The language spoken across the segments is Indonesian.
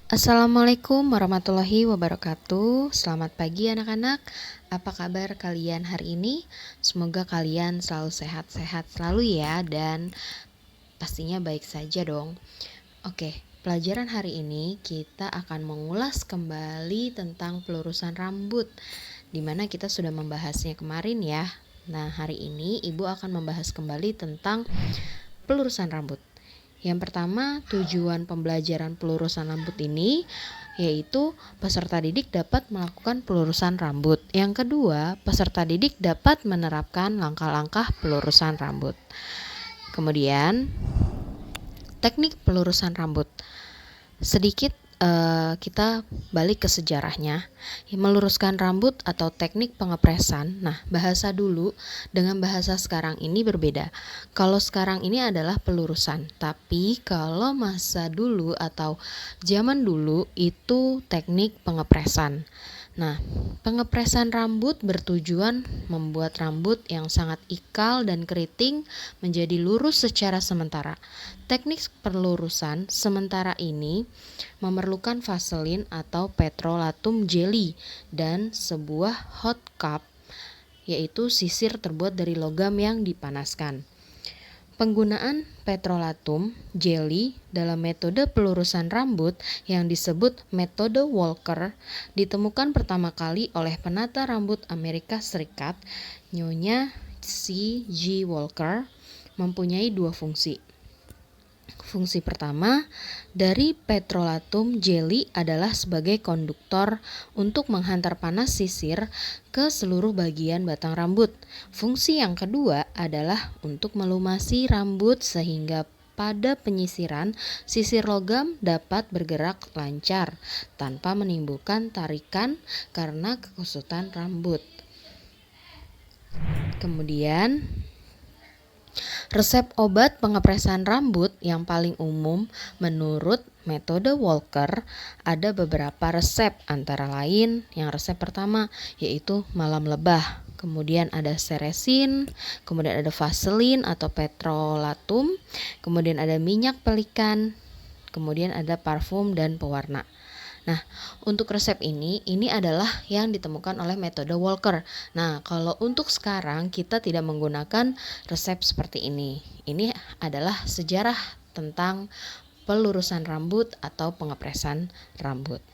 Assalamualaikum warahmatullahi wabarakatuh. Selamat pagi anak-anak. Apa kabar kalian hari ini? Semoga kalian selalu sehat-sehat selalu ya, dan pastinya baik saja dong. Oke, pelajaran hari ini kita akan mengulas kembali tentang pelurusan rambut, dimana kita sudah membahasnya kemarin ya. Nah, hari ini Ibu akan membahas kembali tentang pelurusan rambut. Yang pertama, tujuan pembelajaran pelurusan rambut ini yaitu peserta didik dapat melakukan pelurusan rambut. Yang kedua, peserta didik dapat menerapkan langkah-langkah pelurusan rambut. Kemudian, teknik pelurusan rambut. Sedikit kita balik ke sejarahnya. Meluruskan rambut atau teknik pengepresan. Nah, bahasa dulu dengan bahasa sekarang ini berbeda. Kalau sekarang ini adalah pelurusan, tapi kalau masa dulu atau zaman dulu itu teknik pengepresan. Nah, pengepresan rambut bertujuan membuat rambut yang sangat ikal dan keriting menjadi lurus secara sementara. Teknik pelurusan sementara ini memerlukan vaselin atau petrolatum jelly dan sebuah hot cup, yaitu sisir terbuat dari logam yang dipanaskan. Penggunaan petrolatum jelly dalam metode pelurusan rambut yang disebut metode Walker ditemukan pertama kali oleh penata rambut Amerika Serikat, Nyonya C. G. Walker, mempunyai dua fungsi. Fungsi pertama dari petrolatum jelly adalah sebagai konduktor untuk menghantar panas sisir ke seluruh bagian batang rambut. Fungsi yang kedua adalah untuk melumasi rambut sehingga pada penyisiran sisir logam dapat bergerak lancar tanpa menimbulkan tarikan karena kekusutan rambut. Kemudian, resep obat pengepresan rambut yang paling umum menurut metode Walker ada beberapa resep, antara lain yang resep pertama yaitu malam lebah, kemudian ada seresin, kemudian ada vaselin atau petrolatum, kemudian ada minyak pelikan, kemudian ada parfum dan pewarna. Nah, untuk resep ini adalah yang ditemukan oleh metode Walker. Nah, kalau untuk sekarang kita tidak menggunakan resep seperti ini. Ini adalah sejarah tentang pelurusan rambut atau pengepresan rambut.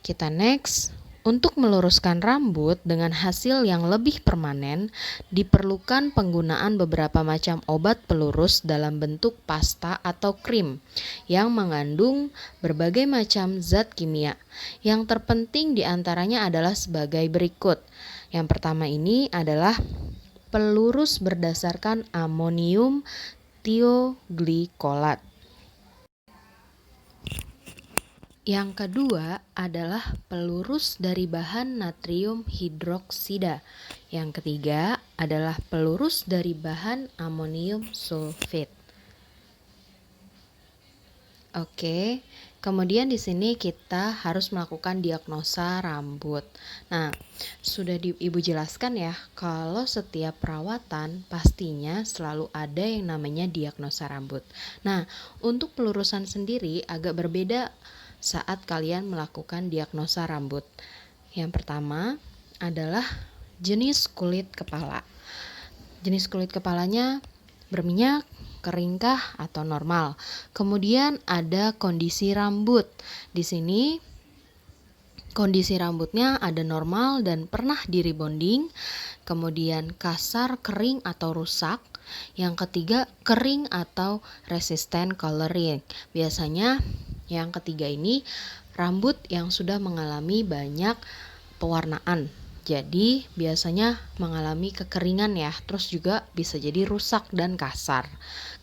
Kita next. Untuk meluruskan rambut dengan hasil yang lebih permanen, diperlukan penggunaan beberapa macam obat pelurus dalam bentuk pasta atau krim yang mengandung berbagai macam zat kimia. Yang terpenting diantaranya adalah sebagai berikut. Yang pertama ini adalah pelurus berdasarkan amonium tioglikolat. Yang kedua adalah pelurus dari bahan natrium hidroksida. Yang ketiga adalah pelurus dari bahan amonium sulfit. Oke, kemudian di sini kita harus melakukan diagnosa rambut. Nah, sudah Ibu jelaskan ya, kalau setiap perawatan pastinya selalu ada yang namanya diagnosa rambut. Nah, untuk pelurusan sendiri agak berbeda saat kalian melakukan diagnosa rambut. Yang pertama adalah jenis kulit kepala. Jenis kulit kepalanya berminyak, keringkah, atau normal. Kemudian ada kondisi rambut. Di sini kondisi rambutnya ada normal dan pernah di-rebonding. Kemudian kasar, kering, atau rusak. Yang ketiga, kering atau resisten coloring. Biasanya yang ketiga ini rambut yang sudah mengalami banyak pewarnaan. Jadi biasanya mengalami kekeringan ya, terus juga bisa jadi rusak dan kasar.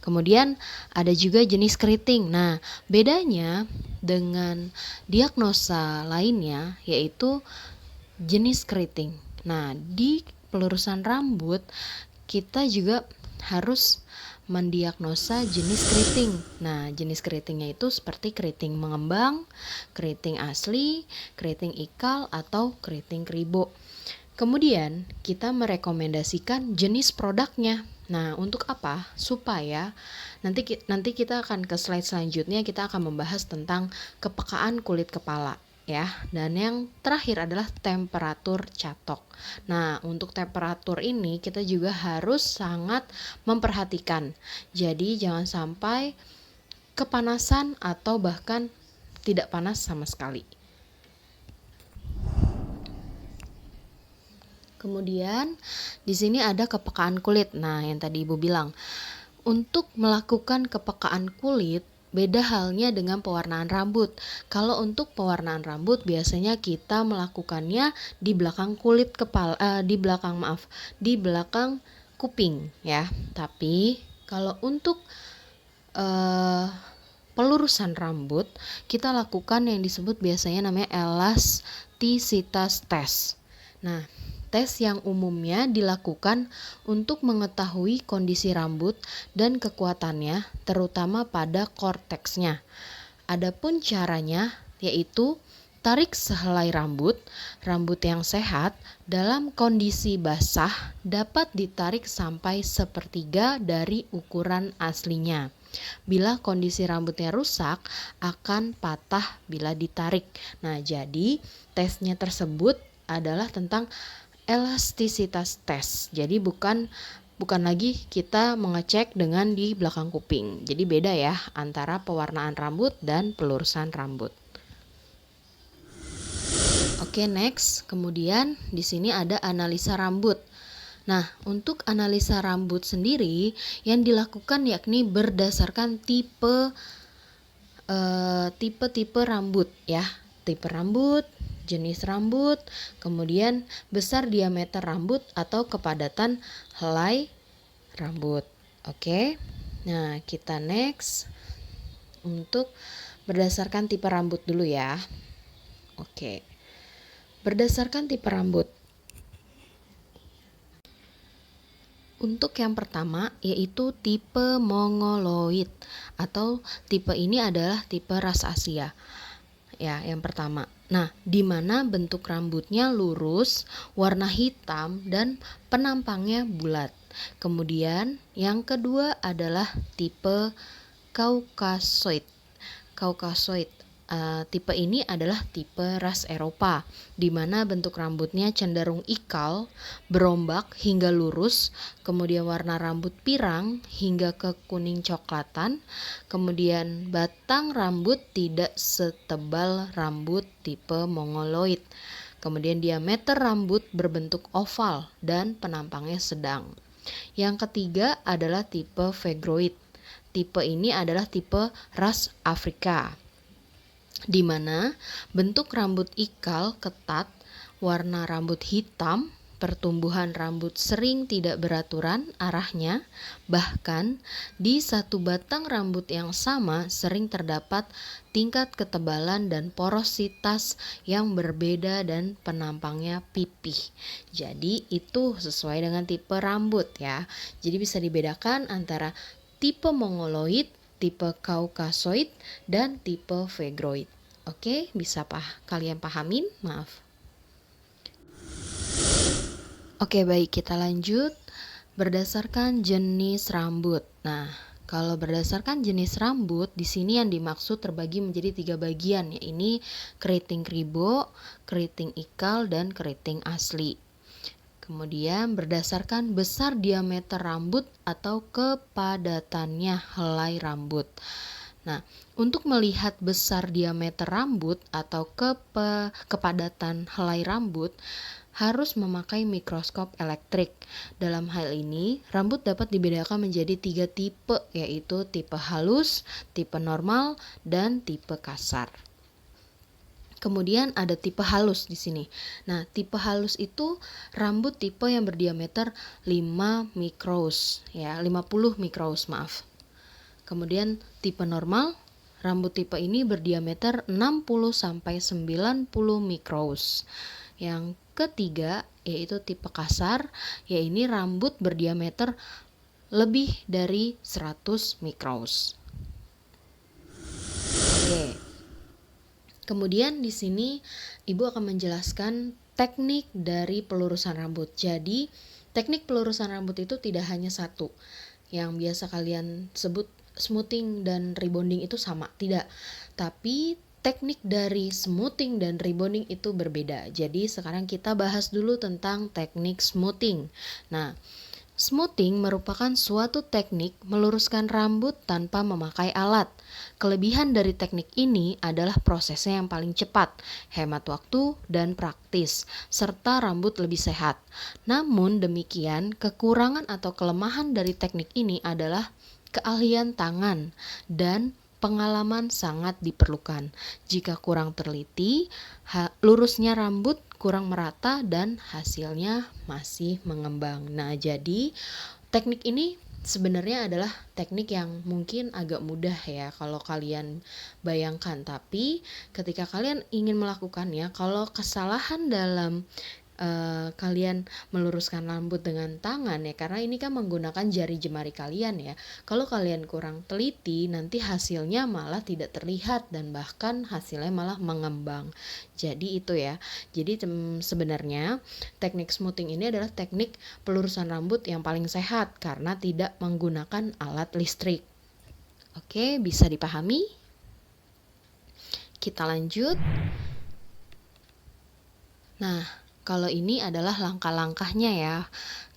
Kemudian ada juga jenis keriting. Nah, bedanya dengan diagnosa lainnya yaitu jenis keriting. Nah, di pelurusan rambut kita juga harus mendiagnosa jenis keriting. Nah, jenis keritingnya itu seperti keriting mengembang, keriting asli, keriting ikal, atau keriting kribo. Kemudian kita merekomendasikan jenis produknya. Nah, untuk apa? Supaya nanti kita akan ke slide selanjutnya, kita akan membahas tentang kepekaan kulit kepala ya. Dan yang terakhir adalah temperatur catok. Nah, untuk temperatur ini kita juga harus sangat memperhatikan. Jadi jangan sampai kepanasan atau bahkan tidak panas sama sekali. Kemudian di sini ada kepekaan kulit. Nah, yang tadi Ibu bilang, untuk melakukan kepekaan kulit beda halnya dengan pewarnaan rambut. Kalau untuk pewarnaan rambut biasanya kita melakukannya di belakang kulit kepala, di belakang kuping ya. Tapi kalau untuk pelurusan rambut, kita lakukan yang disebut biasanya namanya elastisitas test. Nah, tes yang umumnya dilakukan untuk mengetahui kondisi rambut dan kekuatannya, terutama pada korteksnya. Adapun caranya yaitu tarik sehelai rambut yang sehat dalam kondisi basah dapat ditarik sampai sepertiga dari ukuran aslinya. Bila kondisi rambutnya rusak, akan patah bila ditarik. Nah, jadi tesnya tersebut adalah tentang elastisitas tes. Jadi bukan lagi kita mengecek dengan di belakang kuping. Jadi beda ya antara pewarnaan rambut dan pelurusan rambut. Oke, next. Kemudian di sini ada analisa rambut. Nah, untuk analisa rambut sendiri yang dilakukan yakni berdasarkan tipe rambut ya. Tipe rambut, jenis rambut, kemudian besar diameter rambut atau kepadatan helai rambut. Oke. Nah, kita next untuk berdasarkan tipe rambut dulu ya. Oke. Berdasarkan tipe rambut. Untuk yang pertama yaitu tipe mongoloid atau tipe ini adalah tipe ras Asia. Ya, yang pertama. Nah, di mana bentuk rambutnya lurus, warna hitam, dan penampangnya bulat. Kemudian, yang kedua adalah tipe Caucasoid. Tipe ini adalah tipe ras Eropa, di mana bentuk rambutnya cenderung ikal, berombak hingga lurus, kemudian warna rambut pirang hingga ke kuning coklatan, kemudian batang rambut tidak setebal rambut tipe mongoloid, kemudian diameter rambut berbentuk oval dan penampangnya sedang. Yang ketiga adalah tipe Vegroid. Tipe ini adalah tipe ras Afrika, di mana bentuk rambut ikal ketat, warna rambut hitam, pertumbuhan rambut sering tidak beraturan arahnya, bahkan di satu batang rambut yang sama sering terdapat tingkat ketebalan dan porositas yang berbeda dan penampangnya pipih. Jadi itu sesuai dengan tipe rambut ya. Jadi bisa dibedakan antara tipe mongoloid, tipe Caucasoid, dan tipe Vegroid. Oke, bisa kalian pahamin? Maaf. Oke, baik, kita lanjut. Berdasarkan jenis rambut. Nah, kalau berdasarkan jenis rambut, di sini yang dimaksud terbagi menjadi 3 bagian, yaitu keriting kribo, keriting ikal, dan keriting asli. Kemudian berdasarkan besar diameter rambut atau kepadatannya helai rambut. Nah, untuk melihat besar diameter rambut atau kepadatan helai rambut harus memakai mikroskop elektrik. Dalam hal ini, rambut dapat dibedakan menjadi 3 tipe, yaitu tipe halus, tipe normal, dan tipe kasar. Kemudian ada tipe halus di sini. Nah, tipe halus itu rambut tipe yang berdiameter 50 mikrous, maaf. Kemudian tipe normal, rambut tipe ini berdiameter 60 sampai 90 mikrous. Yang ketiga yaitu tipe kasar, yaitu rambut berdiameter lebih dari 100 mikrous. Oke. Kemudian di sini Ibu akan menjelaskan teknik dari pelurusan rambut. Jadi, teknik pelurusan rambut itu tidak hanya satu. Yang biasa kalian sebut smoothing dan rebonding itu sama, tidak. Tapi teknik dari smoothing dan rebonding itu berbeda. Jadi sekarang kita bahas dulu tentang teknik smoothing. Nah, smoothing merupakan suatu teknik meluruskan rambut tanpa memakai alat. Kelebihan dari teknik ini adalah prosesnya yang paling cepat, hemat waktu dan praktis, serta rambut lebih sehat. Namun demikian, kekurangan atau kelemahan dari teknik ini adalah keahlian tangan dan pengalaman sangat diperlukan. Jika kurang teliti, lurusnya rambut kurang merata dan hasilnya masih mengembang. Nah, jadi teknik ini sebenarnya adalah teknik yang mungkin agak mudah ya kalau kalian bayangkan, tapi ketika kalian ingin melakukannya, kalau kesalahan dalam kalian meluruskan rambut dengan tangan ya, karena ini kan menggunakan jari jemari kalian ya. Kalau kalian kurang teliti, nanti hasilnya malah tidak terlihat dan bahkan hasilnya malah mengembang. Jadi itu ya. Jadi sebenarnya teknik smoothing ini adalah teknik pelurusan rambut yang paling sehat karena tidak menggunakan alat listrik. Oke, bisa dipahami? Kita lanjut. Nah, kalau ini adalah langkah-langkahnya ya.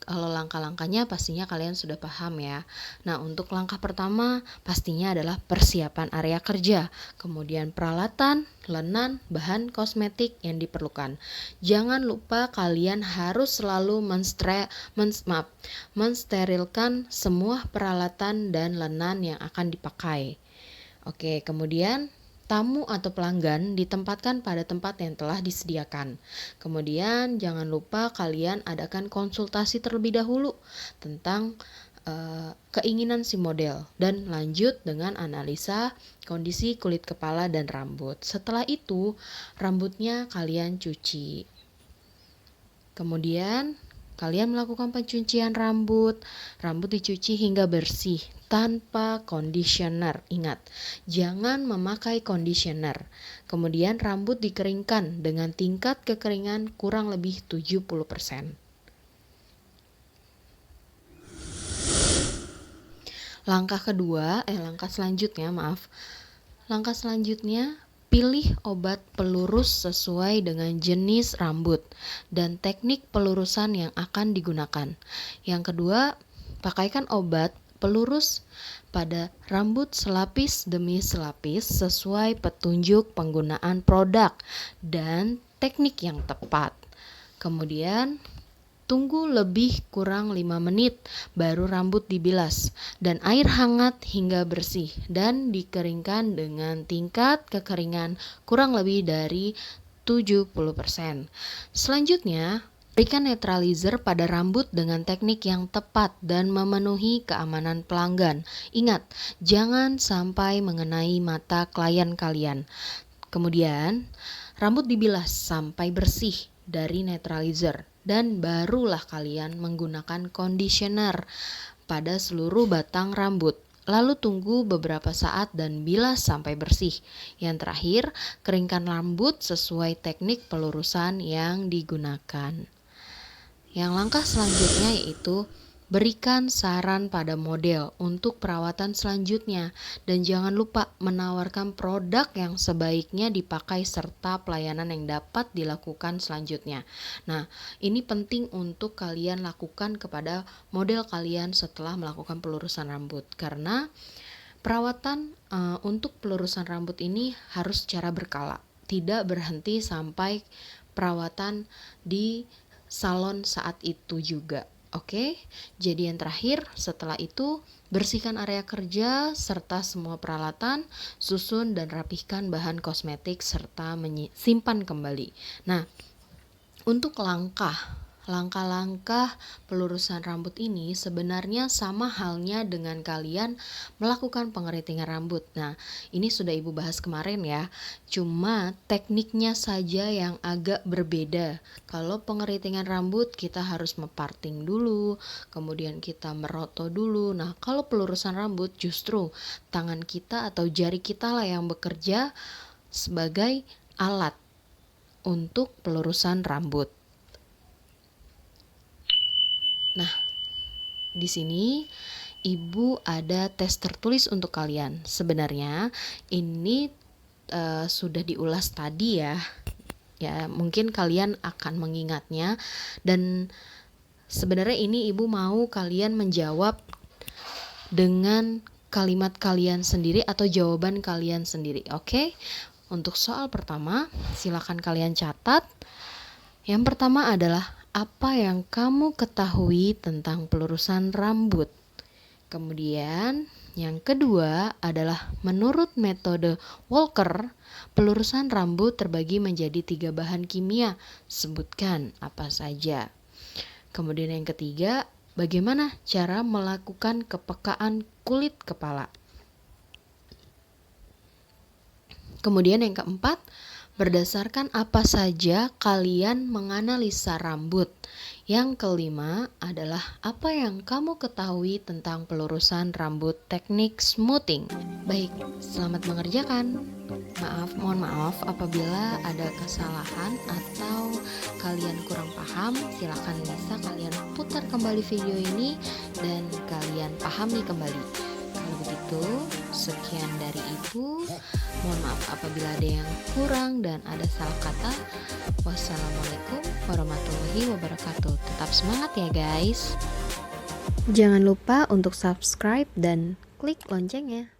Kalau langkah-langkahnya pastinya kalian sudah paham ya. Nah, untuk langkah pertama pastinya adalah persiapan area kerja, kemudian peralatan, lenan, bahan kosmetik yang diperlukan. Jangan lupa kalian harus selalu mensterilkan semua peralatan dan lenan yang akan dipakai. Oke, kemudian tamu atau pelanggan ditempatkan pada tempat yang telah disediakan. Kemudian jangan lupa kalian adakan konsultasi terlebih dahulu tentang keinginan si model dan lanjut dengan analisa kondisi kulit kepala dan rambut. Setelah itu rambutnya kalian cuci. Kemudian kalian melakukan pencucian rambut. Rambut dicuci hingga bersih tanpa conditioner. Ingat, jangan memakai conditioner. Kemudian rambut dikeringkan dengan tingkat kekeringan kurang lebih 70%. Langkah selanjutnya, pilih obat pelurus sesuai dengan jenis rambut dan teknik pelurusan yang akan digunakan. Yang kedua, pakaikan obat pelurus pada rambut selapis demi selapis sesuai petunjuk penggunaan produk dan teknik yang tepat. Kemudian tunggu lebih kurang 5 menit baru rambut dibilas dan air hangat hingga bersih dan dikeringkan dengan tingkat kekeringan kurang lebih dari 70%. Selanjutnya, berikan netralizer pada rambut dengan teknik yang tepat dan memenuhi keamanan pelanggan. Ingat, jangan sampai mengenai mata klien kalian. Kemudian, rambut dibilas sampai bersih dari netralizer dan barulah kalian menggunakan conditioner pada seluruh batang rambut. Lalu tunggu beberapa saat dan bilas sampai bersih. Yang terakhir, keringkan rambut sesuai teknik pelurusan yang digunakan. Yang langkah selanjutnya yaitu berikan saran pada model untuk perawatan selanjutnya dan jangan lupa menawarkan produk yang sebaiknya dipakai serta pelayanan yang dapat dilakukan selanjutnya. Nah, ini penting untuk kalian lakukan kepada model kalian setelah melakukan pelurusan rambut karena perawatan untuk pelurusan rambut ini harus secara berkala, tidak berhenti sampai perawatan di salon saat itu juga. Oke, jadi yang terakhir setelah itu bersihkan area kerja serta semua peralatan, susun dan rapihkan bahan kosmetik serta simpan kembali. Nah, untuk langkah-langkah pelurusan rambut ini sebenarnya sama halnya dengan kalian melakukan pengeritingan rambut. Nah, ini sudah Ibu bahas kemarin ya. Cuma tekniknya saja yang agak berbeda. Kalau pengeritingan rambut kita harus meparting dulu, kemudian kita meroto dulu. Nah, kalau pelurusan rambut justru tangan kita atau jari kita lah yang bekerja sebagai alat untuk pelurusan rambut. Nah, di sini Ibu ada tes tertulis untuk kalian. Sebenarnya ini sudah diulas tadi ya. Ya, mungkin kalian akan mengingatnya, dan sebenarnya ini Ibu mau kalian menjawab dengan kalimat kalian sendiri atau jawaban kalian sendiri. Oke? Untuk soal pertama, silakan kalian catat. Yang pertama adalah apa yang kamu ketahui tentang pelurusan rambut. Kemudian yang kedua adalah menurut metode Walker, pelurusan rambut terbagi menjadi 3 bahan kimia. Sebutkan apa saja. Kemudian yang ketiga, bagaimana cara melakukan kepekaan kulit kepala. Kemudian yang keempat, berdasarkan apa saja kalian menganalisa rambut. Yang kelima adalah apa yang kamu ketahui tentang pelurusan rambut teknik smoothing. Baik, selamat mengerjakan. Mohon maaf apabila ada kesalahan atau kalian kurang paham. Silakan bisa kalian putar kembali video ini dan kalian pahami kembali. Kalau begitu, sekian dari Ibu. Mohon maaf apabila ada yang kurang dan ada salah kata. Wassalamualaikum warahmatullahi wabarakatuh. Tetap semangat ya guys. Jangan lupa untuk subscribe dan klik loncengnya.